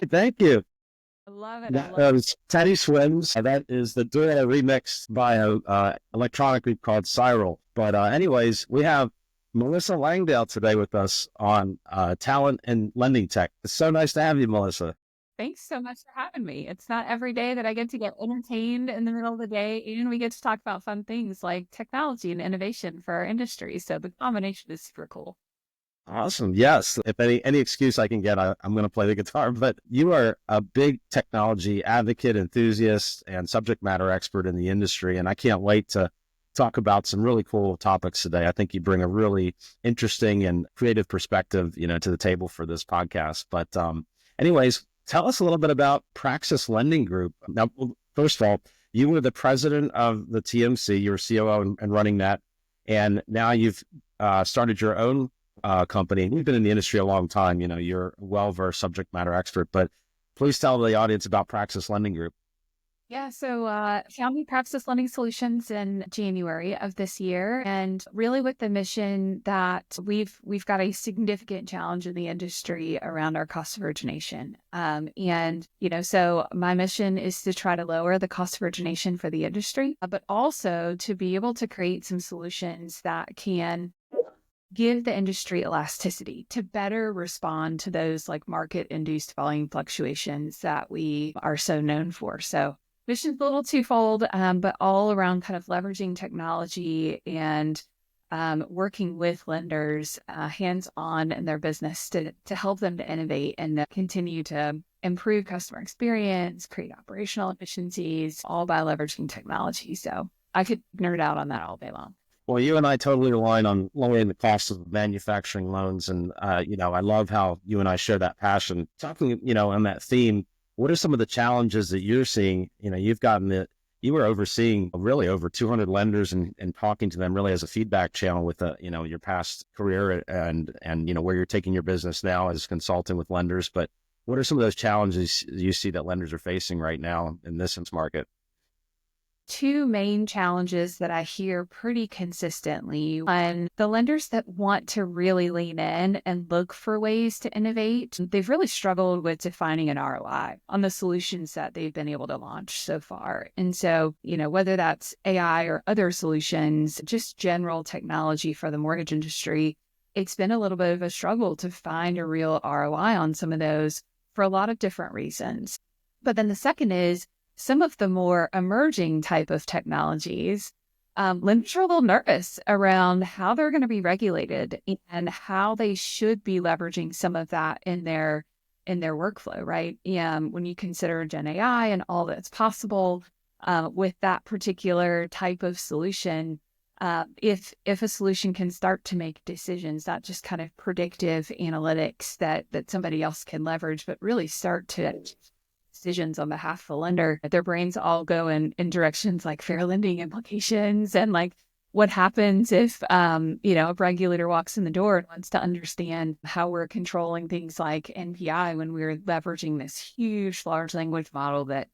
Thank you. I love it. I That love it. was Teddy Swims. That is the duo remixed by a electronic group called Cyril. But anyways, we have Melissa Langdale today with us on talent and lending tech. It's so nice to have you, Melissa. Thanks so much for having me. It's not every day that I get to get entertained in the middle of the day, and we get to talk about fun things like technology and innovation for our industry. So the combination is super cool. Awesome. Yes. If any excuse I can get, I'm going to play the guitar. But you are a big technology advocate, enthusiast, and subject matter expert in the industry. And I can't wait to talk about some really cool topics today. I think you bring a really interesting and creative perspective, to the table for this podcast. But anyways, tell us a little bit about Praxis Lending Group. Now, first of all, you were the president of the TMC, you were COO and running that. And now you've started your own company, and you've been in the industry a long time. You're a well-versed subject matter expert, but please tell the audience about Praxis Lending Group. Yeah, so founded Praxis Lending Solutions in January of this year, and really with the mission that we've got a significant challenge in the industry around our cost of origination. So my mission is to try to lower the cost of origination for the industry, but also to be able to create some solutions that can give the industry elasticity to better respond to those like market-induced volume fluctuations that we are so known for. So mission's a little twofold, but all around kind of leveraging technology and working with lenders hands-on in their business to help them to innovate and to continue to improve customer experience, create operational efficiencies, all by leveraging technology. So I could nerd out on that all day long. Well, you and I totally align on lowering the cost of manufacturing loans. And, I love how you and I share that passion. Talking, on that theme, what are some of the challenges that you're seeing? You were overseeing really over 200 lenders and talking to them really as a feedback channel with, your past career and where you're taking your business now as consulting with lenders. But what are some of those challenges you see that lenders are facing right now in this market? Two main challenges that I hear pretty consistently. One, the lenders that want to really lean in and look for ways to innovate, they've really struggled with defining an ROI on the solutions that they've been able to launch so far. And so, whether that's AI or other solutions, just general technology for the mortgage industry, it's been a little bit of a struggle to find a real ROI on some of those for a lot of different reasons. But then the second is, some of the more emerging type of technologies, lenders are a little nervous around how they're going to be regulated and how they should be leveraging some of that in their workflow, right? And when you consider Gen AI and all that's possible with that particular type of solution, if a solution can start to make decisions, not just kind of predictive analytics that somebody else can leverage, but really start to decisions on behalf of the lender, their brains all go in directions like fair lending implications and like what happens if, a regulator walks in the door and wants to understand how we're controlling things like NPI when we're leveraging this huge large language model that,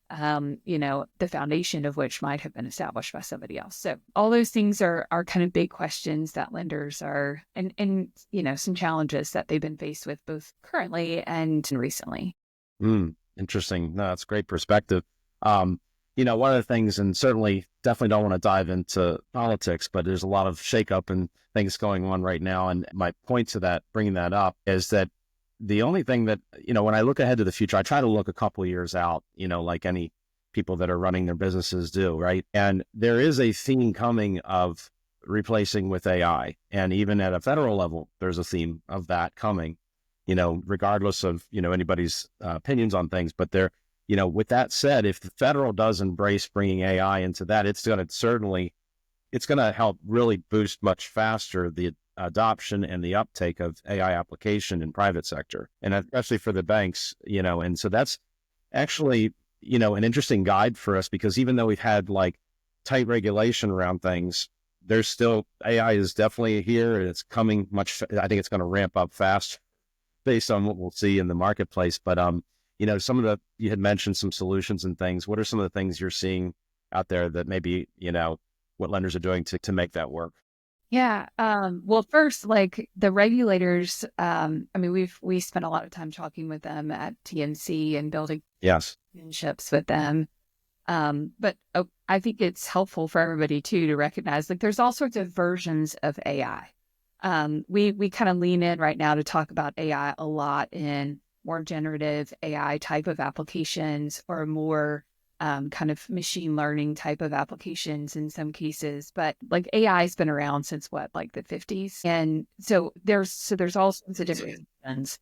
the foundation of which might have been established by somebody else. So all those things are kind of big questions that lenders are, and some challenges that they've been faced with both currently and recently. Interesting. No, that's great perspective. One of the things, and certainly definitely don't want to dive into politics, but there's a lot of shakeup and things going on right now. And my point to that, bringing that up, is that the only thing that, when I look ahead to the future, I try to look a couple of years out, like any people that are running their businesses do, right? And there is a theme coming of replacing with AI. And even at a federal level, there's a theme of that coming. Regardless of, anybody's opinions on things. But with that said, if the federal does embrace bringing AI into that, it's going to help really boost much faster the adoption and the uptake of AI application in private sector, and especially for the banks, and so that's actually, an interesting guide for us, because even though we've had like tight regulation around things, there's still, AI is definitely here and it's coming I think it's going to ramp up fast based on what we'll see in the marketplace. But, you had mentioned some solutions and things. What are some of the things you're seeing out there that maybe, what lenders are doing to make that work? Yeah. Well, first, like the regulators, I mean, we spent a lot of time talking with them at TNC and building Yes. relationships with them. But I think it's helpful for everybody too to recognize like there's all sorts of versions of AI. We kind of lean in right now to talk about AI a lot in more generative AI type of applications or more kind of machine learning type of applications in some cases. But like AI has been around since what, like the 50s, and so there's all sorts of different ones.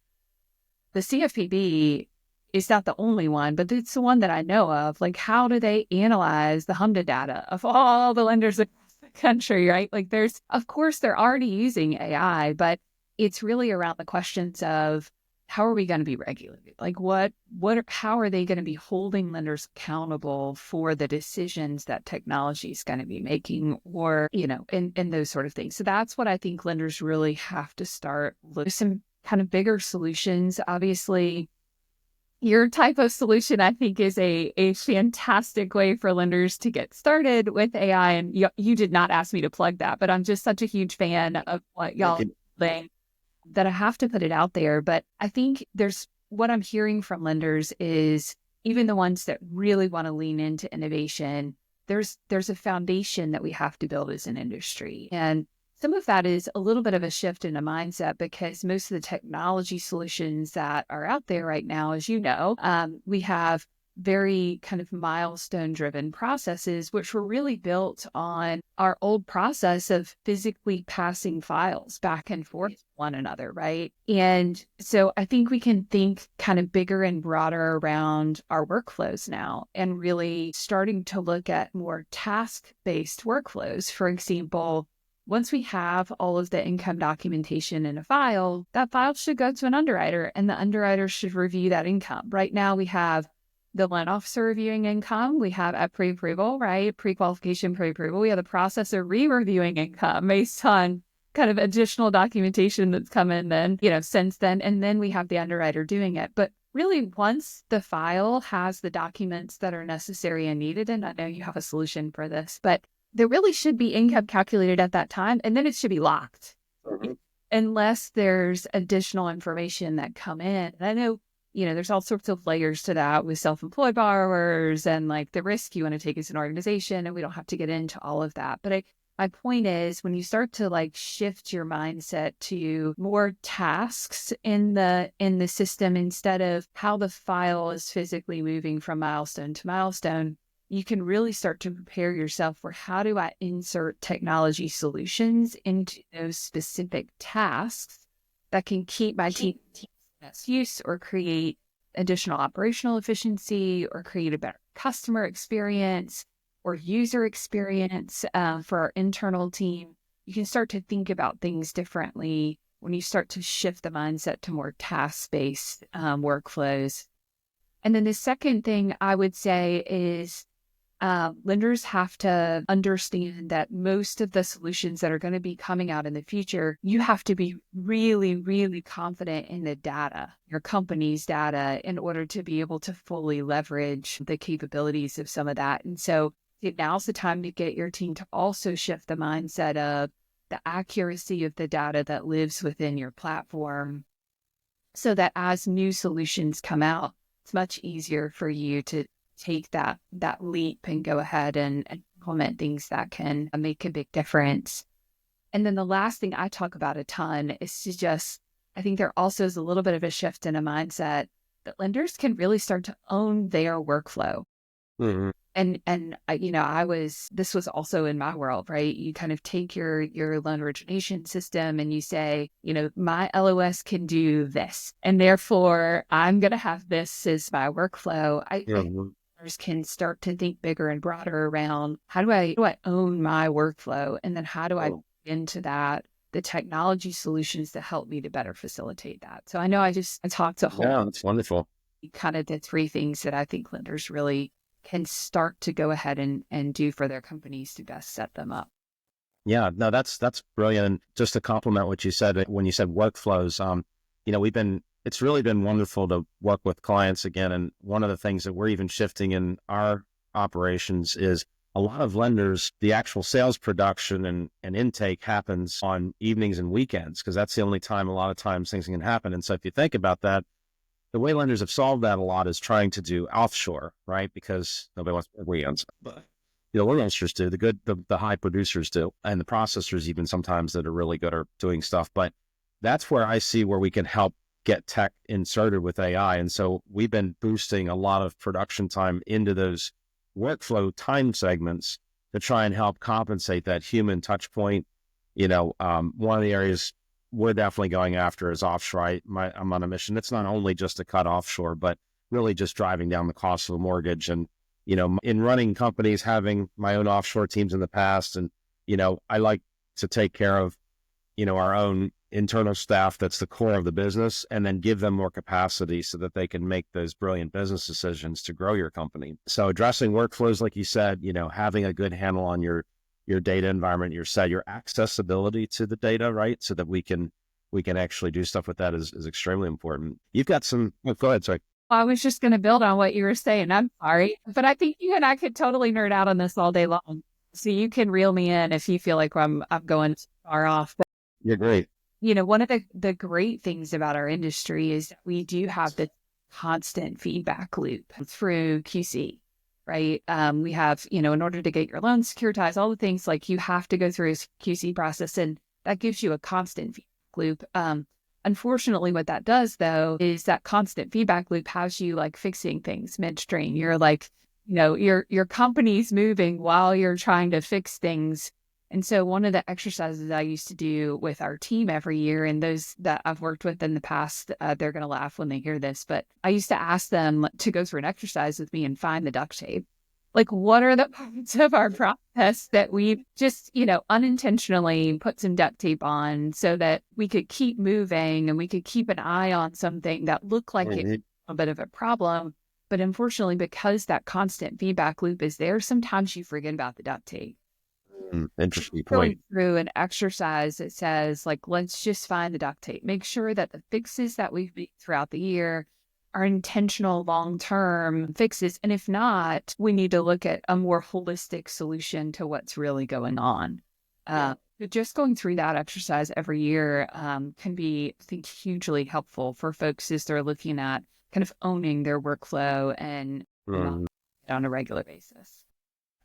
The CFPB is not the only one, but it's the one that I know of. Like, how do they analyze the HMDA data of all the lenders across the country, right? Like, of course, they're already using AI, but it's really around the questions of how are we going to be regulated? Like, how are they going to be holding lenders accountable for the decisions that technology is going to be making, or, and those sort of things. So that's what I think lenders really have to start looking some kind of bigger solutions. Obviously, your type of solution, I think, is a fantastic way for lenders to get started with AI. And you did not ask me to plug that, but I'm just such a huge fan of what y'all are doing that I have to put it out there. But I think what I'm hearing from lenders is even the ones that really want to lean into innovation, there's a foundation that we have to build as an industry. And some of that is a little bit of a shift in a mindset because most of the technology solutions that are out there right now, as you know, we have very kind of milestone driven processes, which were really built on our old process of physically passing files back and forth with one another, right? And so I think we can think kind of bigger and broader around our workflows now and really starting to look at more task-based workflows. For example, once we have all of the income documentation in a file, that file should go to an underwriter and the underwriter should review that income. Right now we have the loan officer reviewing income. We have at pre-approval, right? Pre-qualification, pre-approval. We have the processor re-reviewing income based on kind of additional documentation that's come in then, since then. And then we have the underwriter doing it. But really, once the file has the documents that are necessary and needed, and I know you have a solution for this, but there really should be income calculated at that time, and then it should be locked. Mm-hmm. Unless there's additional information that come in. And I know, there's all sorts of layers to that with self-employed borrowers and like the risk you want to take as an organization. And we don't have to get into all of that. But my point is when you start to like shift your mindset to more tasks in the system instead of how the file is physically moving from milestone to milestone, you can really start to prepare yourself for how do I insert technology solutions into those specific tasks that can keep my team best use or create additional operational efficiency or create a better customer experience or user experience for our internal team. You can start to think about things differently when you start to shift the mindset to more task-based workflows. And then the second thing I would say is lenders have to understand that most of the solutions that are going to be coming out in the future, you have to be really, really confident in the data, your company's data, in order to be able to fully leverage the capabilities of some of that. And so now's the time to get your team to also shift the mindset of the accuracy of the data that lives within your platform so that as new solutions come out, it's much easier for you to take that leap and go ahead and implement things that can make a big difference. And then the last thing I talk about a ton is to just, I think there also is a little bit of a shift in a mindset that lenders can really start to own their workflow. Mm-hmm. And this was also in my world, right? You kind of take your loan origination system and you say, my LOS can do this, and therefore I'm going to have this as my workflow. Can start to think bigger and broader around how do I own my workflow, and then how do I into that the technology solutions to help me to better facilitate that. So I know I talked a whole. Yeah, that's wonderful. Kind of the three things that I think lenders really can start to go ahead and do for their companies to best set them up. Yeah, no, that's brilliant. And just to complement what you said when you said workflows, it's really been wonderful to work with clients again. And one of the things that we're even shifting in our operations is a lot of lenders, the actual sales production and intake happens on evenings and weekends because that's the only time a lot of times things can happen. And so if you think about that, the way lenders have solved that a lot is trying to do offshore, right? Because nobody wants to work weekends. But loan officers do, the high producers do, and the processors even sometimes that are really good are doing stuff. But that's where I see where we can help get tech inserted with AI. And so we've been boosting a lot of production time into those workflow time segments to try and help compensate that human touch point. One of the areas we're definitely going after is offshore. I'm on a mission. It's not only just to cut offshore, but really just driving down the cost of a mortgage. And, in running companies, having my own offshore teams in the past, and, I like to take care of, our own internal staff that's the core of the business, and then give them more capacity so that they can make those brilliant business decisions to grow your company. So addressing workflows, like you said, having a good handle on your data environment, your accessibility to the data, right? So that we can actually do stuff with that is extremely important. You've got some, go ahead, sorry. I was just going to build on what you were saying. I'm sorry, but I think you and I could totally nerd out on this all day long. So you can reel me in if you feel like I'm going far off. But, you're great. One of the great things about our industry is that we do have the constant feedback loop through QC, right? We have, in order to get your loan securitized, all the things like you have to go through a QC process, and that gives you a constant feedback loop. Unfortunately, what that does, though, is that constant feedback loop has you like fixing things midstream. You're like, your company's moving while you're trying to fix things. And so one of the exercises I used to do with our team every year, and those that I've worked with in the past, they're going to laugh when they hear this, but I used to ask them to go through an exercise with me and find the duct tape. Like, what are the parts of our process that we just, unintentionally put some duct tape on so that we could keep moving and we could keep an eye on something that looked like it was a bit of a problem. But unfortunately, because that constant feedback loop is there, sometimes you forget about the duct tape. Interesting point. Going through an exercise that says, like, let's just find the duct tape. Make sure that the fixes that we've made throughout the year are intentional long-term fixes. And if not, we need to look at a more holistic solution to what's really going on. But just going through that exercise every year can be, I think, hugely helpful for folks as they're looking at kind of owning their workflow and on a regular basis.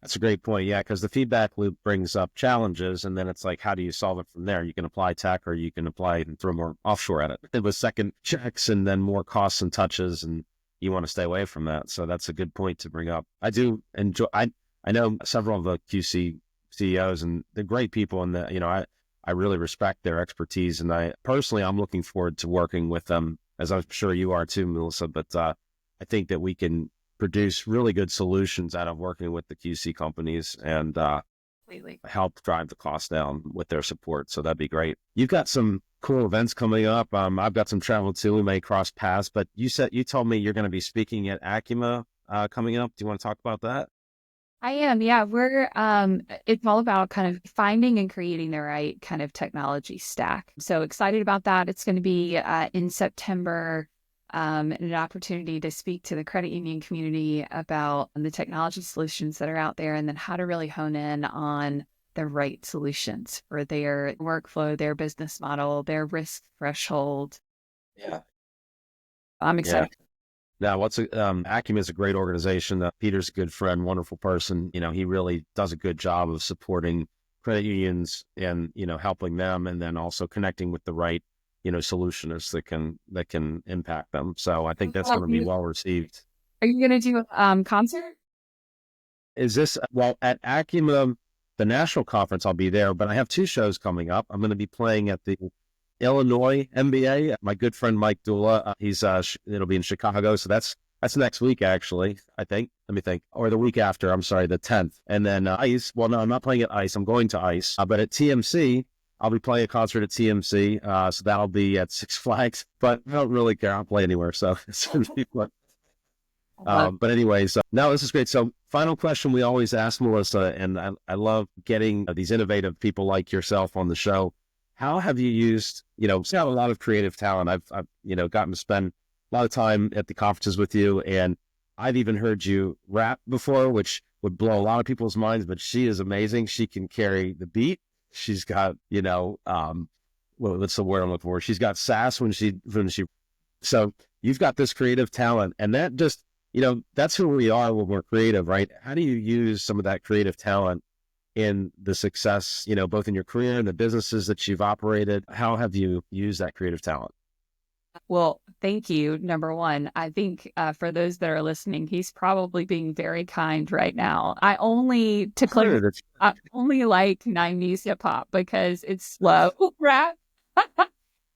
That's a great point. Yeah, because the feedback loop brings up challenges, and then it's like, how do you solve it from there? You can apply tech, or you can apply and throw more offshore at it. It was second checks and then more costs and touches, and you want to stay away from that. So that's a good point to bring up. I do enjoy. I know several of the QC CEOs, and they're great people, and I really respect their expertise. And I'm looking forward to working with them, as I'm sure you are too, Melissa. But I think that we can produce really good solutions out of working with the QC companies and help drive the cost down with their support. So that'd be great. You've got some cool events coming up. I've got some travel too. We may cross paths, but you told me you're going to be speaking at Acuma coming up. Do you want to talk about that? I am. Yeah, we're, it's all about kind of finding and creating the right kind of technology stack. So excited about that. It's going to be in September. An opportunity to speak to the credit union community about the technology solutions that are out there, and then how to really hone in on the right solutions for their workflow, their business model, their risk threshold. Yeah. I'm excited. Yeah. Now, Acuma is a great organization. Peter's a good friend, wonderful person. He really does a good job of supporting credit unions and, helping them, and then also connecting with the right solutionists that can impact them. So I think that's going to be well received. Are you going to do a concert? Is this, at Acuma, the national conference, I'll be there, but I have two shows coming up. I'm going to be playing at the Illinois MBA. My good friend, Mike Dula, it'll be in Chicago. So that's next week, actually, I think. Let me think. Or the week after, I'm sorry, the 10th. And then ICE. Well, no, I'm not playing at ICE. I'm going to ICE. But at TMC, I'll be playing a concert at TMC, so that'll be at Six Flags, but I don't really care. I'll play anywhere, so it's going to be fun. But anyways, no, this is great. So final question we always ask, Melissa, and I love getting these innovative people like yourself on the show. How have you used, you've got a lot of creative talent. I've gotten to spend a lot of time at the conferences with you, and I've even heard you rap before, which would blow a lot of people's minds, but she is amazing. She can carry the beat. She's got, what's the word I'm looking for? She's got sass so you've got this creative talent, and that just, that's who we are when we're creative, right? How do you use some of that creative talent in the success, both in your career and the businesses that you've operated? How have you used that creative talent? Well, thank you. Number one, I think for those that are listening, he's probably being very kind right now. To clarify, Sure, I only like 90s hip hop because it's slow rap.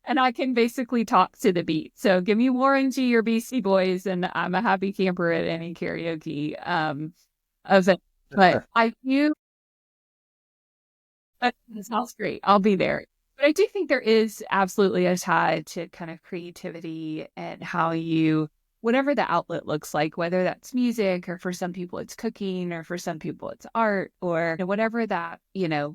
And I can basically talk to the beat. So give me Warren G or Beastie Boys, and I'm a happy camper at any karaoke event. But I do, that sounds great. I'll be there. But I do think there is absolutely a tie to kind of creativity and how whatever the outlet looks like, whether that's music or for some people it's cooking or for some people it's art or whatever that,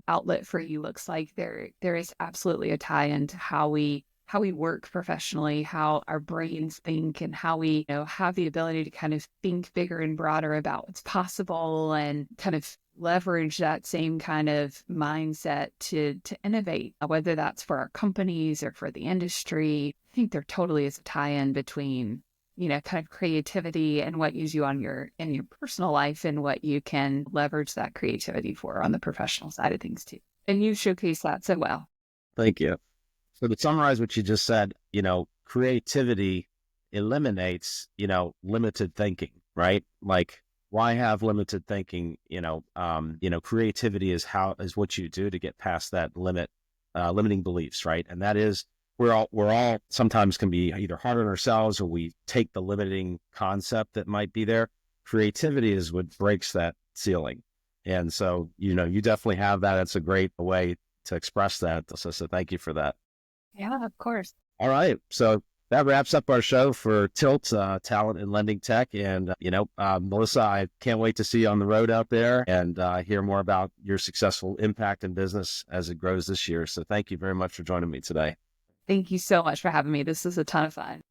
outlet for you looks like, there is absolutely a tie into how we work professionally, how our brains think, and how we have the ability to kind of think bigger and broader about what's possible and kind of leverage that same kind of mindset to innovate, whether that's for our companies or for the industry. I think there totally is a tie-in between, kind of creativity and what you do in your personal life and what you can leverage that creativity for on the professional side of things too. And you showcase that so well. Thank you. So to summarize what you just said, creativity eliminates, limited thinking, right? Like, why have limited thinking? Creativity is what you do to get past that limiting beliefs, right? And that is, we're all sometimes can be either hard on ourselves, or we take the limiting concept that might be there. Creativity is what breaks that ceiling. And so, you definitely have that. It's a great way to express that. So thank you for that. Yeah, of course. All right. So that wraps up our show for Tilt, Talent and Lending Tech. And, Melissa, I can't wait to see you on the road out there and hear more about your successful impact in business as it grows this year. So thank you very much for joining me today. Thank you so much for having me. This is a ton of fun.